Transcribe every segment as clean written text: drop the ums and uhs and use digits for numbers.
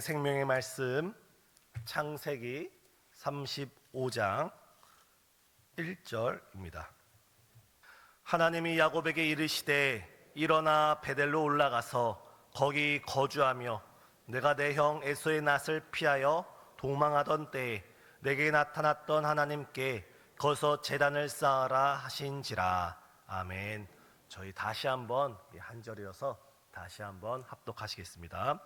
생명의 말씀 창세기 35장 1절입니다. 하나님이 야곱에게 이르시되 일어나 베델로 올라가서 거기 거주하며 내가 내 형 에서의 낯을 피하여 도망하던 때에 내게 나타났던 하나님께 거기서 제단을 쌓아라 하신지라. 아멘. 저희 다시 한번 한 절이어서 다시 한번 합독하시겠습니다.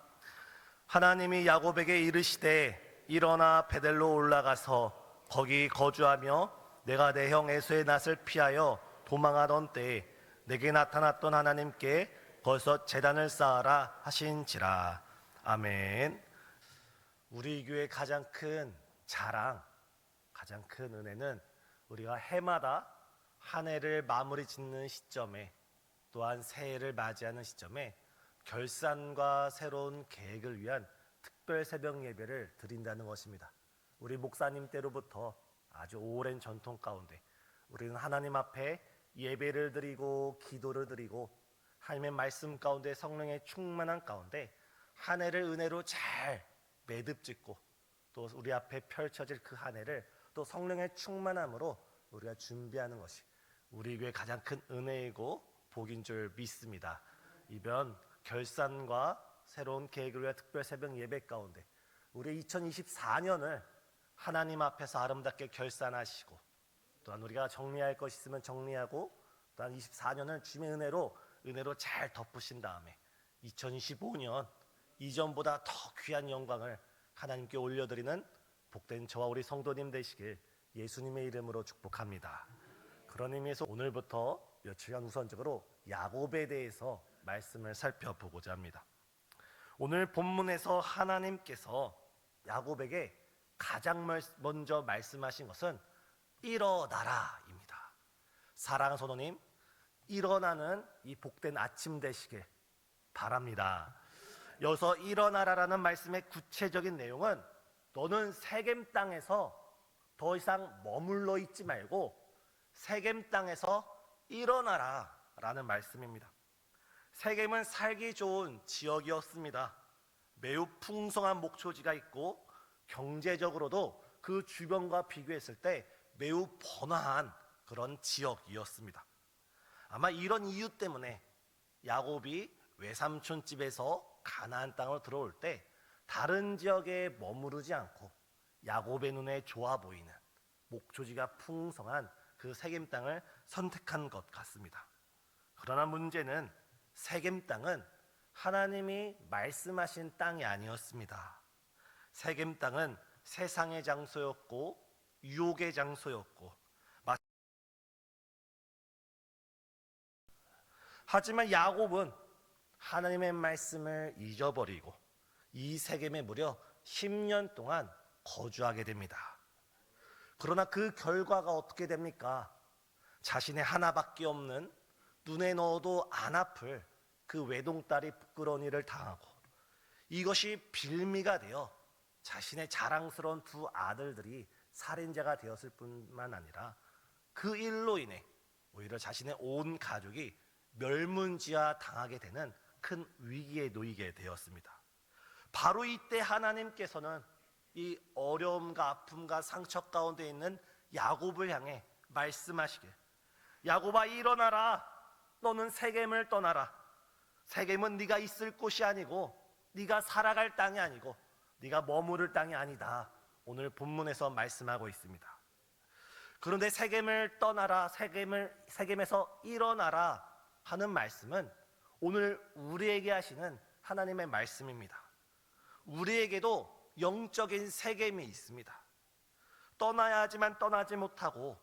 하나님이 야곱에게 이르시되 일어나 베델로 올라가서 거기 거주하며 내가 내 형 에서의 낯을 피하여 도망하던 때에 내게 나타났던 하나님께 거기서 제단을 쌓아라 하신지라. 아멘. 우리 교회 가장 큰 자랑, 가장 큰 은혜는 우리가 해마다 한 해를 마무리 짓는 시점에, 또한 새해를 맞이하는 시점에 결산과 새로운 계획을 위한 특별 새벽 예배를 드린다는 것입니다. 우리 목사님 때로부터 아주 오랜 전통 가운데 우리는 하나님 앞에 예배를 드리고 기도를 드리고 하나님의 말씀 가운데 성령의 충만한 가운데 한 해를 은혜로 잘 매듭 짓고 또 우리 앞에 펼쳐질 그 한 해를 또 성령의 충만함으로 우리가 준비하는 것이 우리 교회 가장 큰 은혜이고 복인 줄 믿습니다. 이번 결산과 새로운 계획을 위한 특별 새벽 예배 가운데 우리 2024년을 하나님 앞에서 아름답게 결산하시고 또한 우리가 정리할 것이 있으면 정리하고 또한 24년을 주님의 은혜로 잘 덮으신 다음에 2025년 이전보다 더 귀한 영광을 하나님께 올려드리는 복된 저와 우리 성도님 되시길 예수님의 이름으로 축복합니다. 그런 의미에서 오늘부터 며칠간 우선적으로 야곱에 대해서 말씀을 살펴보고자 합니다. 오늘 본문에서 하나님께서 야곱에게 가장 먼저 말씀하신 것은 일어나라입니다. 사랑하는 성도님, 일어나는 이 복된 아침 되시길 바랍니다. 여기서 일어나라라는 말씀의 구체적인 내용은 너는 세겜 땅에서 더 이상 머물러 있지 말고 세겜 땅에서 일어나라 라는 말씀입니다. 세겜은 살기 좋은 지역이었습니다. 매우 풍성한 목초지가 있고 경제적으로도 그 주변과 비교했을 때 매우 번화한 그런 지역이었습니다. 아마 이런 이유 때문에 야곱이 외삼촌 집에서 가나안 땅으로 들어올 때 다른 지역에 머무르지 않고 야곱의 눈에 좋아 보이는 목초지가 풍성한 그 세겜 땅을 선택한 것 같습니다. 그러나 문제는 세겜 땅은 하나님이 말씀하신 땅이 아니었습니다. 세겜 땅은 세상의 장소였고 유혹의 장소였고, 하지만 야곱은 하나님의 말씀을 잊어버리고 이 세겜에 무려 10년 동안 거주하게 됩니다. 그러나 그 결과가 어떻게 됩니까? 자신의 하나밖에 없는 눈에 넣어도 안 아플 그 외동딸이 부끄러운 일을 당하고 이것이 빌미가 되어 자신의 자랑스러운 두 아들들이 살인자가 되었을 뿐만 아니라 그 일로 인해 오히려 자신의 온 가족이 멸문지화 당하게 되는 큰 위기에 놓이게 되었습니다. 바로 이때 하나님께서는 이 어려움과 아픔과 상처 가운데 있는 야곱을 향해 말씀하시길, 야곱아 일어나라. 너는 세겜을 떠나라. 세겜은 네가 있을 곳이 아니고 네가 살아갈 땅이 아니고 네가 머무를 땅이 아니다. 오늘 본문에서 말씀하고 있습니다. 그런데 세겜을 떠나라, 세겜에서 일어나라 하는 말씀은 오늘 우리에게 하시는 하나님의 말씀입니다. 우리에게도 영적인 세겜이 있습니다. 떠나야 하지만 떠나지 못하고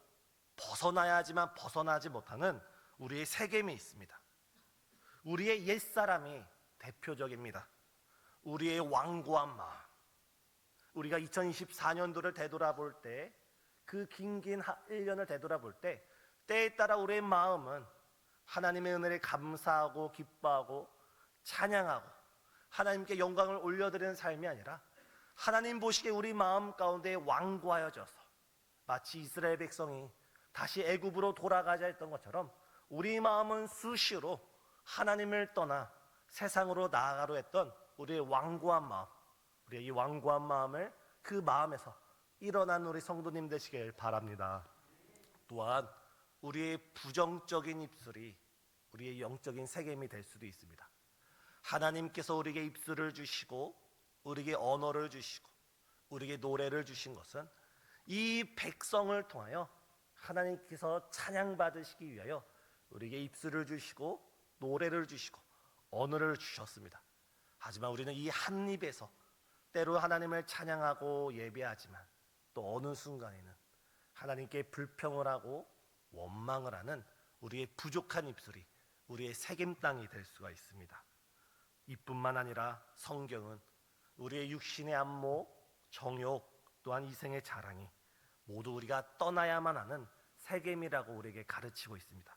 벗어나야 하지만 벗어나지 못하는 우리의 세겜이 있습니다. 우리의 옛사람이 대표적입니다. 우리의 완고한 마음. 우리가 2024년도를 되돌아볼 때, 그 긴 1년을 되돌아볼 때 때에 따라 우리의 마음은 하나님의 은혜를 감사하고 기뻐하고 찬양하고 하나님께 영광을 올려드리는 삶이 아니라 하나님 보시기에 우리 마음 가운데 완고하여져서 마치 이스라엘 백성이 다시 애굽으로 돌아가자 했던 것처럼 우리 마음은 수시로 하나님을 떠나 세상으로 나아가려 했던 우리의 완고한 마음, 우리의 이 완고한 마음을 그 마음에서 일어난 우리 성도님 되시길 바랍니다. 또한 우리의 부정적인 입술이 우리의 영적인 세겜이 될 수도 있습니다. 하나님께서 우리에게 입술을 주시고 우리에게 언어를 주시고 우리에게 노래를 주신 것은 이 백성을 통하여 하나님께서 찬양받으시기 위하여 우리에게 입술을 주시고 노래를 주시고 언어를 주셨습니다. 하지만 우리는 이 한 입에서 때로 하나님을 찬양하고 예배하지만 또 어느 순간에는 하나님께 불평을 하고 원망을 하는 우리의 부족한 입술이 우리의 세겜땅이 될 수가 있습니다. 이뿐만 아니라 성경은 우리의 육신의 안목, 정욕, 또한 이생의 자랑이 모두 우리가 떠나야만 하는 세겜이라고 우리에게 가르치고 있습니다.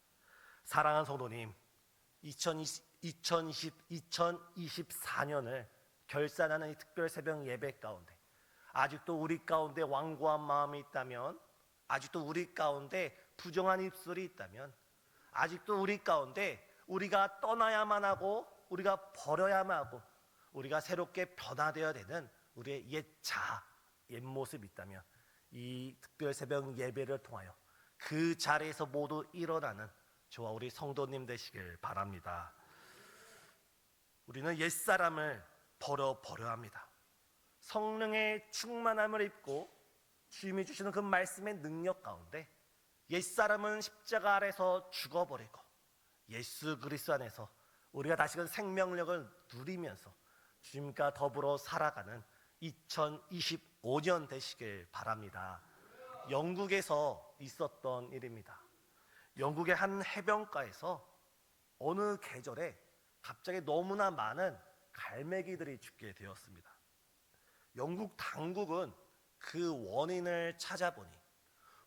사랑하는 성도님, 2024년을 결산하는 이 특별 새벽 예배 가운데 아직도 우리 가운데 완고한 마음이 있다면, 아직도 우리 가운데 부정한 입술이 있다면, 아직도 우리 가운데 우리가 떠나야만 하고 우리가 버려야만 하고 우리가 새롭게 변화되어야 되는 우리의 옛 자아, 옛 모습이 있다면 이 특별 새벽 예배를 통하여 그 자리에서 모두 일어나는 저와 우리 성도님 되시길 바랍니다. 우리는 옛사람을 버려야 합니다. 성령의 충만함을 입고 주님이 주시는 그 말씀의 능력 가운데 옛사람은 십자가 아래서 죽어버리고 예수 그리스도 안에서 우리가 다시금 생명력을 누리면서 주님과 더불어 살아가는 2025년 되시길 바랍니다. 영국에서 있었던 일입니다. 영국의 한 해변가에서 어느 계절에 갑자기 너무나 많은 갈매기들이 죽게 되었습니다. 영국 당국은 그 원인을 찾아보니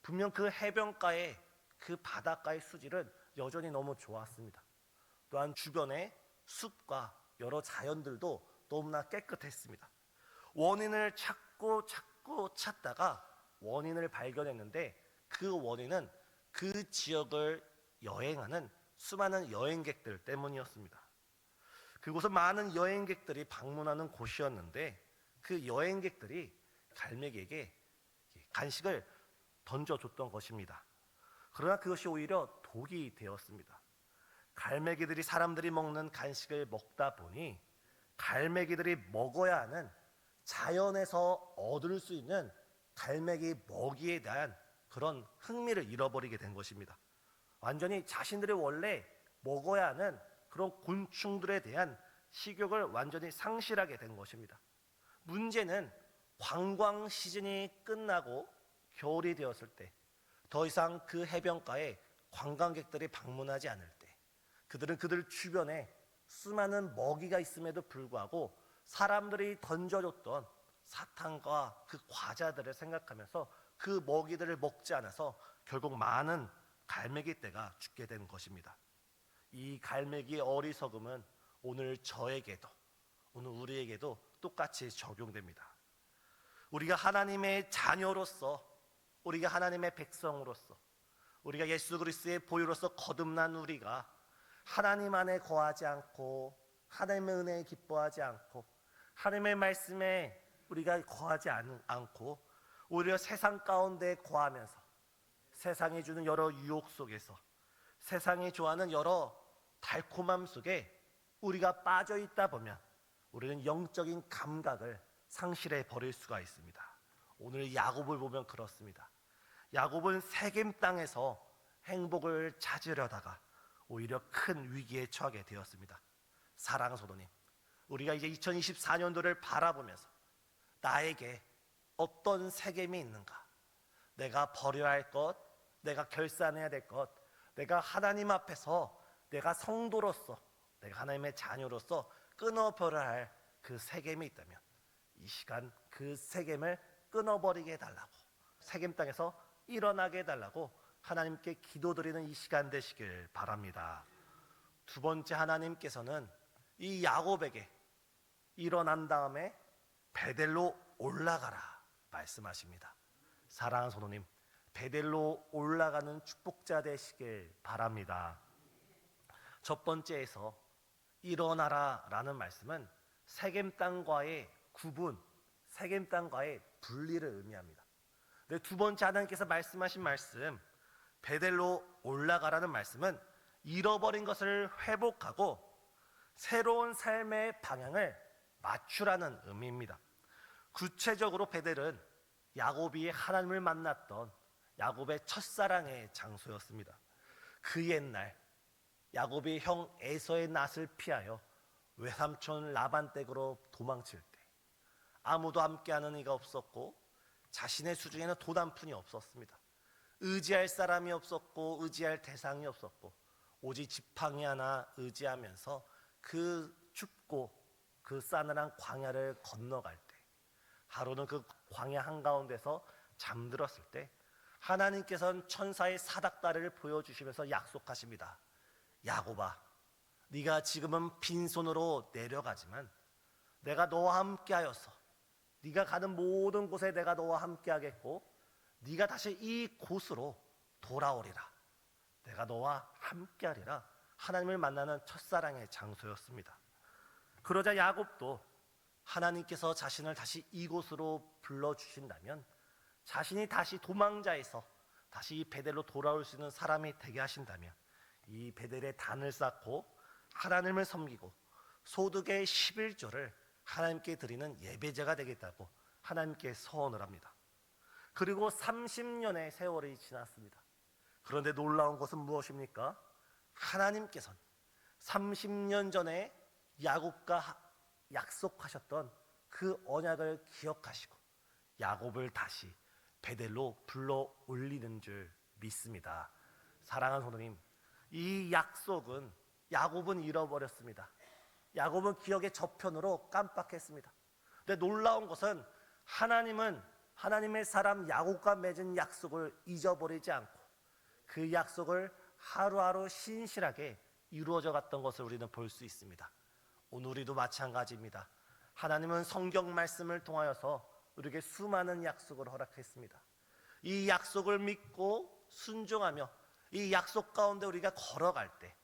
분명 그 해변가의 그 바닷가의 수질은 여전히 너무 좋았습니다. 또한 주변의 숲과 여러 자연들도 너무나 깨끗했습니다. 원인을 찾고 찾다가 원인을 발견했는데 그 원인은 그 지역을 여행하는 수많은 여행객들 때문이었습니다. 그곳은 많은 여행객들이 방문하는 곳이었는데 그 여행객들이 갈매기에게 간식을 던져줬던 것입니다. 그러나 그것이 오히려 독이 되었습니다. 갈매기들이 사람들이 먹는 간식을 먹다 보니 갈매기들이 먹어야 하는 자연에서 얻을 수 있는 갈매기 먹이에 대한 그런 흥미를 잃어버리게 된 것입니다. 완전히 자신들이 원래 먹어야 하는 그런 곤충들에 대한 식욕을 완전히 상실하게 된 것입니다. 문제는 관광 시즌이 끝나고 겨울이 되었을 때 더 이상 그 해변가에 관광객들이 방문하지 않을 때 그들은 그들 주변에 수많은 먹이가 있음에도 불구하고 사람들이 던져줬던 사탕과 그 과자들을 생각하면서 그 먹이들을 먹지 않아서 결국 많은 갈매기 떼가 죽게 된 것입니다. 이 갈매기의 어리석음은 오늘 저에게도 오늘 우리에게도 똑같이 적용됩니다. 우리가 하나님의 자녀로서 우리가 하나님의 백성으로서 우리가 예수 그리스도의 보혈로서 거듭난 우리가 하나님 안에 거하지 않고 하나님의 은혜에 기뻐하지 않고 하나님의 말씀에 우리가 거하지 않고 오히려 세상 가운데 거하면서 세상이 주는 여러 유혹 속에서 세상이 좋아하는 여러 달콤함 속에 우리가 빠져 있다 보면 우리는 영적인 감각을 상실해 버릴 수가 있습니다. 오늘 야곱을 보면 그렇습니다. 야곱은 세겜 땅에서 행복을 찾으려다가 오히려 큰 위기에 처하게 되었습니다. 사랑하는 성도님, 우리가 이제 2024년도를 바라보면서 나에게 어떤 세겜이 있는가, 내가 버려야 할 것, 내가 결산해야 될 것, 내가 하나님 앞에서 내가 성도로서 내가 하나님의 자녀로서 끊어버려야 할 그 세겜이 있다면 이 시간 그 세겜을 끊어버리게 해달라고, 세겜 땅에서 일어나게 해달라고 하나님께 기도드리는 이 시간 되시길 바랍니다. 두 번째, 하나님께서는 이 야곱에게 일어난 다음에 베델로 올라가라 말씀하십니다. 사랑하는 성도님, 베델로 올라가는 축복자 되시길 바랍니다. 첫 번째에서 일어나라 라는 말씀은 세겜 땅과의 구분, 세겜 땅과의 분리를 의미합니다. 네, 두 번째 하나님께서 말씀하신 말씀, 베델로 올라가라는 말씀은 잃어버린 것을 회복하고 새로운 삶의 방향을 맞추라는 의미입니다. 구체적으로 베델은 야곱이 하나님을 만났던 야곱의 첫사랑의 장소였습니다. 그 옛날 야곱이 형 에서의 낯을 피하여 외삼촌 라반 댁으로 도망칠 때 아무도 함께하는 이가 없었고 자신의 수중에는 돈 한 푼이 없었습니다. 의지할 사람이 없었고 의지할 대상이 없었고 오직 지팡이 하나 의지하면서 그 춥고 그 싸늘한 광야를 건너갈 때, 하루는 그 광야 한가운데서 잠들었을 때 하나님께서는 천사의 사닥다리를 보여주시면서 약속하십니다. 야곱아, 네가 지금은 빈손으로 내려가지만 내가 너와 함께하여서 네가 가는 모든 곳에 내가 너와 함께하겠고 네가 다시 이곳으로 돌아오리라. 내가 너와 함께하리라. 하나님을 만나는 첫사랑의 장소였습니다. 그러자 야곱도 하나님께서 자신을 다시 이곳으로 불러주신다면 자신이 다시 도망자에서 다시 이 베델로 돌아올 수 있는 사람이 되게 하신다면 이 베델에 단을 쌓고 하나님을 섬기고 소득의 11조를 하나님께 드리는 예배제가 되겠다고 하나님께 서원을 합니다. 그리고 30년의 세월이 지났습니다. 그런데 놀라운 것은 무엇입니까? 하나님께서는 30년 전에 야곱과 약속하셨던 그 언약을 기억하시고 야곱을 다시 베델로 불러 올리는 줄 믿습니다. 사랑하는 성도님, 이 약속은 야곱은 잃어버렸습니다. 야곱은 기억의 저편으로 깜빡했습니다. 근데 놀라운 것은 하나님은 하나님의 사람 야곱과 맺은 약속을 잊어버리지 않고 그 약속을 하루하루 신실하게 이루어져 갔던 것을 우리는 볼 수 있습니다. 오늘 우리도 마찬가지입니다. 하나님은 성경 말씀을 통하여서 우리에게 수많은 약속을 허락했습니다. 이 약속을 믿고 순종하며 이 약속 가운데 우리가 걸어갈 때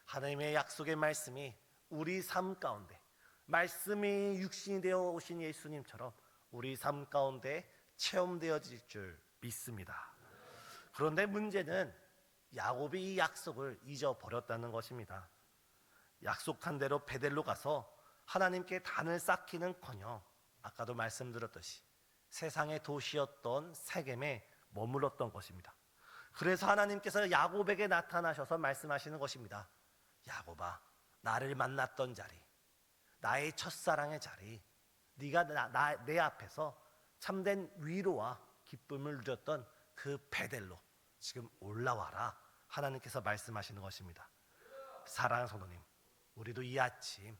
하나님의 약속의 말씀이 우리 삶 가운데 말씀이 육신이 되어 오신 예수님처럼 우리 삶 가운데 체험되어질 줄 믿습니다. 그런데 문제는 야곱이 이 약속을 잊어버렸다는 것입니다. 약속한 대로 베델로 가서 하나님께 단을 쌓기는커녕 아까도 말씀드렸듯이 세상의 도시였던 세겜에 머물렀던 것입니다. 그래서 하나님께서 야곱에게 나타나셔서 말씀하시는 것입니다. 야곱아, 나를 만났던 자리, 나의 첫사랑의 자리, 네가 내 앞에서 참된 위로와 기쁨을 누렸던 그 베델로 지금 올라와라. 하나님께서 말씀하시는 것입니다. 사랑하는 성도님, 우리도 이 아침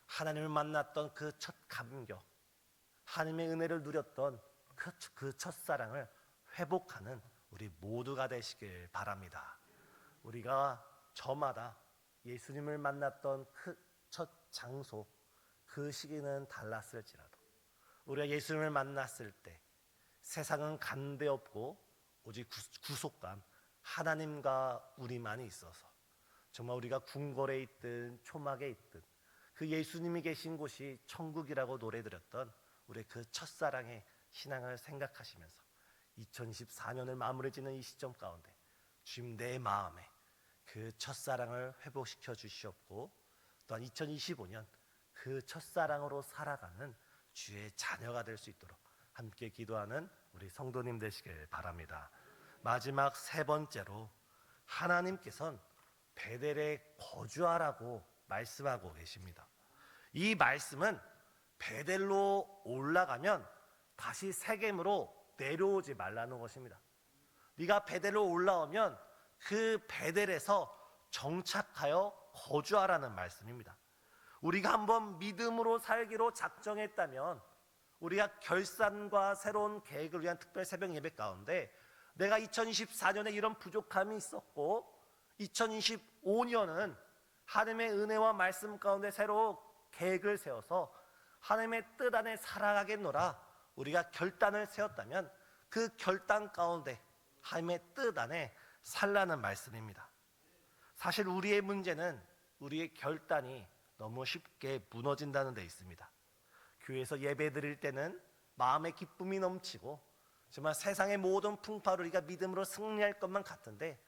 하나님을 만났던 그 첫 감격, 하나님의 은혜를 누렸던 그 첫사랑을 회복하는 우리 모두가 되시길 바랍니다. 우리가 저마다 예수님을 만났던 그 첫 장소, 그 시기는 달랐을지라도 우리가 예수님을 만났을 때 세상은 간데 없고 오직 구속감, 하나님과 우리만이 있어서 정말 우리가 궁궐에 있든 초막에 있든 그 예수님이 계신 곳이 천국이라고 노래드렸던 우리의 그 첫사랑의 신앙을 생각하시면서 2024년을 마무리 짓는 이 시점 가운데 주님, 내 마음에 그 첫사랑을 회복시켜 주시옵고 또한 2025년 그 첫사랑으로 살아가는 주의 자녀가 될 수 있도록 함께 기도하는 우리 성도님 되시길 바랍니다. 마지막 세 번째로 하나님께서는 베델에 거주하라고 말씀하고 계십니다. 이 말씀은 베델로 올라가면 다시 세겜으로 내려오지 말라는 것입니다. 네가 베델로 올라오면 그 베델에서 정착하여 거주하라는 말씀입니다. 우리가 한번 믿음으로 살기로 작정했다면 우리가 결산과 새로운 계획을 위한 특별 새벽 예배 가운데 내가 2024년에 이런 부족함이 있었고 2025년은 하나님의 은혜와 말씀 가운데 새로 계획을 세워서 하나님의 뜻 안에 살아가겠노라 우리가 결단을 세웠다면 그 결단 가운데 하나님의 뜻 안에 살라는 말씀입니다. 사실 우리의 문제는 우리의 결단이 너무 쉽게 무너진다는 데 있습니다. 교회에서 예배 드릴 때는 마음의 기쁨이 넘치고 정말 세상의 모든 풍파를 우리가 믿음으로 승리할 것만 같은데,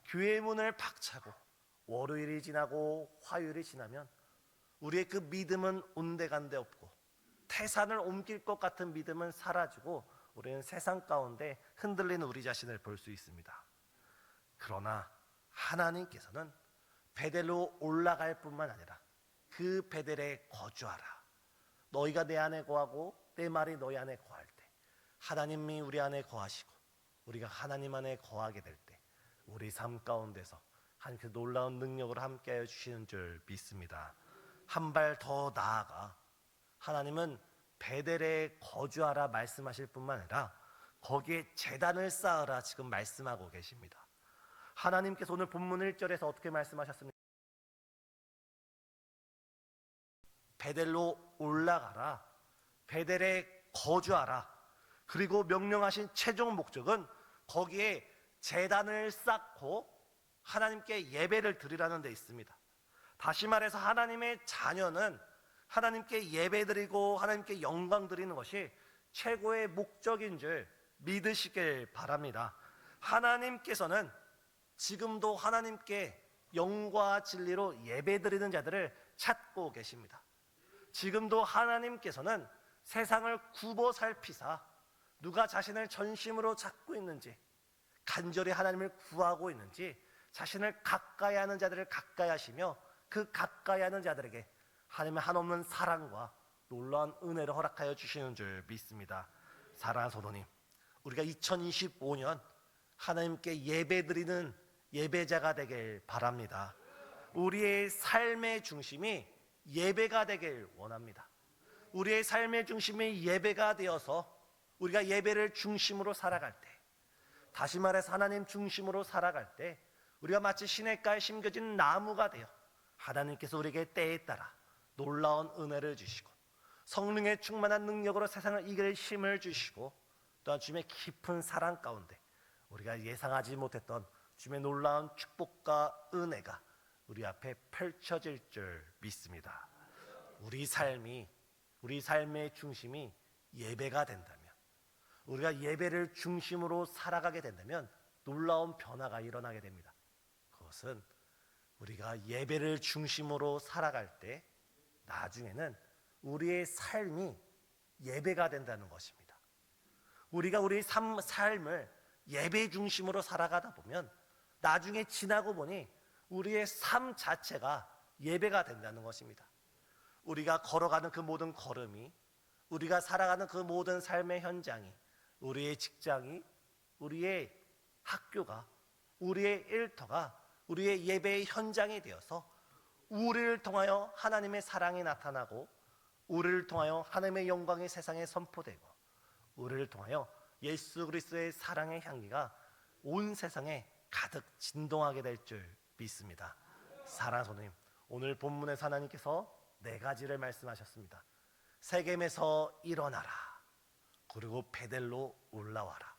교회의 문을 박차고 월요일이 지나고 화요일이 지나면 우리의 그 믿음은 온데간데 없고, 태산을 옮길 것 같은 믿음은 사라지고 우리는 세상 가운데 흔들리는 우리 자신을 볼 수 있습니다. 그러나 하나님께서는 베델로 올라갈 뿐만 아니라 그 베델에 거주하라. 너희가 내 안에 거하고 내 말이 너희 안에 거할 때, 하나님이 우리 안에 거하시고 우리가 하나님 안에 거하게 될 때, 우리 삶 가운데서 한 그 놀라운 능력으로 함께하여 주시는 줄 믿습니다. 한 발 더 나아가 하나님은 베델에 거주하라 말씀하실 뿐만 아니라 거기에 제단을 쌓으라 지금 말씀하고 계십니다. 하나님께서 오늘 본문 1절에서 어떻게 말씀하셨습니까? 베델로 올라가라, 베델에 거주하라. 그리고 명령하신 최종 목적은 거기에 제단을 쌓고 하나님께 예배를 드리라는 데 있습니다. 다시 말해서 하나님의 자녀는 하나님께 예배드리고 하나님께 영광 드리는 것이 최고의 목적인 줄 믿으시길 바랍니다. 하나님께서는 지금도 하나님께 영과 진리로 예배드리는 자들을 찾고 계십니다. 지금도 하나님께서는 세상을 굽어 살피사 누가 자신을 전심으로 찾고 있는지, 간절히 하나님을 구하고 있는지 자신을 가까이 하는 자들을 가까이 하시며 그 가까이 하는 자들에게 하나님의 한없는 사랑과 놀라운 은혜를 허락하여 주시는 줄 믿습니다. 사랑하는 성도님, 우리가 2025년 하나님께 예배드리는 예배자가 되길 바랍니다. 우리의 삶의 중심이 예배가 되길 원합니다. 우리의 삶의 중심이 예배가 되어서 우리가 예배를 중심으로 살아갈 때, 다시 말해서 하나님 중심으로 살아갈 때 우리가 마치 시냇가에 심겨진 나무가 되어 하나님께서 우리에게 때에 따라 놀라운 은혜를 주시고 성령의 충만한 능력으로 세상을 이길 힘을 주시고, 또한 주님의 깊은 사랑 가운데 우리가 예상하지 못했던 주님의 놀라운 축복과 은혜가 우리 앞에 펼쳐질 줄 믿습니다. 우리 삶의 중심이 예배가 된다면, 우리가 예배를 중심으로 살아가게 된다면 놀라운 변화가 일어나게 됩니다. 그것은 우리가 예배를 중심으로 살아갈 때 나중에는 우리의 삶이 예배가 된다는 것입니다. 우리가 우리 삶을 예배 중심으로 살아가다 보면 나중에 지나고 보니 우리의 삶 자체가 예배가 된다는 것입니다. 우리가 걸어가는 그 모든 걸음이, 우리가 살아가는 그 모든 삶의 현장이, 우리의 직장이, 우리의 학교가, 우리의 일터가 우리의 예배의 현장이 되어서 우리를 통하여 하나님의 사랑이 나타나고, 우리를 통하여 하나님의 영광이 세상에 선포되고, 우리를 통하여 예수 그리스도의 사랑의 향기가 온 세상에 가득 진동하게 될 줄 믿습니다. 사랑하는 성도님, 오늘 본문에서 하나님께서 네 가지를 말씀하셨습니다. 세겜에서 일어나라, 그리고 베델로 올라와라,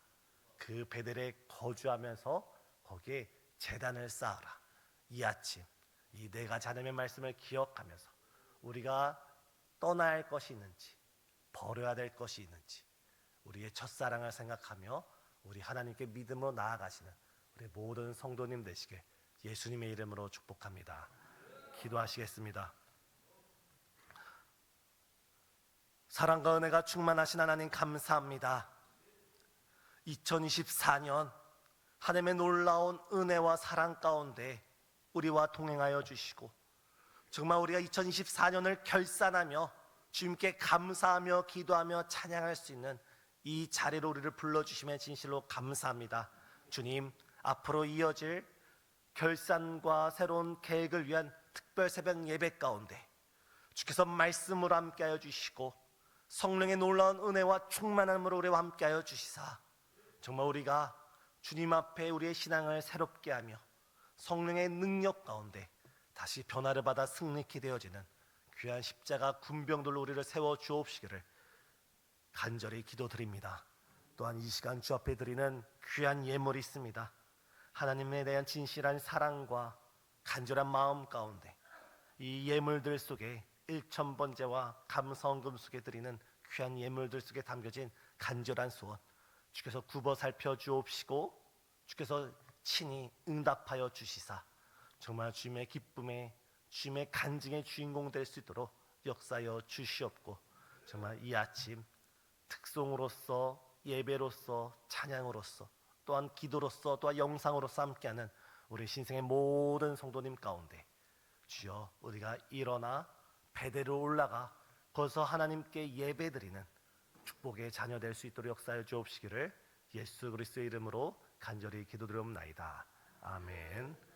그 베델에 거주하면서 거기에 제단을 쌓아라. 이 아침 이 네 가지 하나님의 말씀을 기억하면서 우리가 떠나야 할 것이 있는지, 버려야 될 것이 있는지, 우리의 첫사랑을 생각하며 우리 하나님께 믿음으로 나아가시는 우리 모든 성도님 되시길 예수님의 이름으로 축복합니다. 기도하시겠습니다. 사랑과 은혜가 충만하신 하나님 감사합니다. 2024년 하나님의 놀라운 은혜와 사랑 가운데 우리와 동행하여 주시고, 정말 우리가 2024년을 결산하며 주님께 감사하며 기도하며 찬양할 수 있는 이 자리로 우리를 불러주심에 진실로 감사합니다. 주님, 앞으로 이어질 결산과 새로운 계획을 위한 특별 새벽 예배 가운데 주께서 말씀으로 함께하여 주시고 성령의 놀라운 은혜와 충만함으로 우리와 함께하여 주시사, 정말 우리가 주님 앞에 우리의 신앙을 새롭게 하며 성령의 능력 가운데 다시 변화를 받아 승리케 되어지는 귀한 십자가 군병들로 우리를 세워 주옵시기를 간절히 기도드립니다. 또한 이 시간 주 앞에 드리는 귀한 예물이 있습니다. 하나님에 대한 진실한 사랑과 간절한 마음 가운데 이 예물들 속에 1,000번제와 감성금 속에 드리는 귀한 예물들 속에 담겨진 간절한 소원, 주께서 굽어 살펴 주옵시고 주께서 친히 응답하여 주시사 정말 주님의 기쁨에 주님의 간증의 주인공 될 수 있도록 역사하여 주시옵고, 정말 이 아침 특송으로서 예배로서 찬양으로서 또한 기도로서 또한 영상으로서 함께하는 우리 신생의 모든 성도님 가운데 주여 우리가 일어나 베델로 올라가 거기서 하나님께 예배드리는 축복의 자녀 될 수 있도록 역사하여 주옵시기를 예수 그리스도의 이름으로 간절히 기도드리옵나이다. 아멘.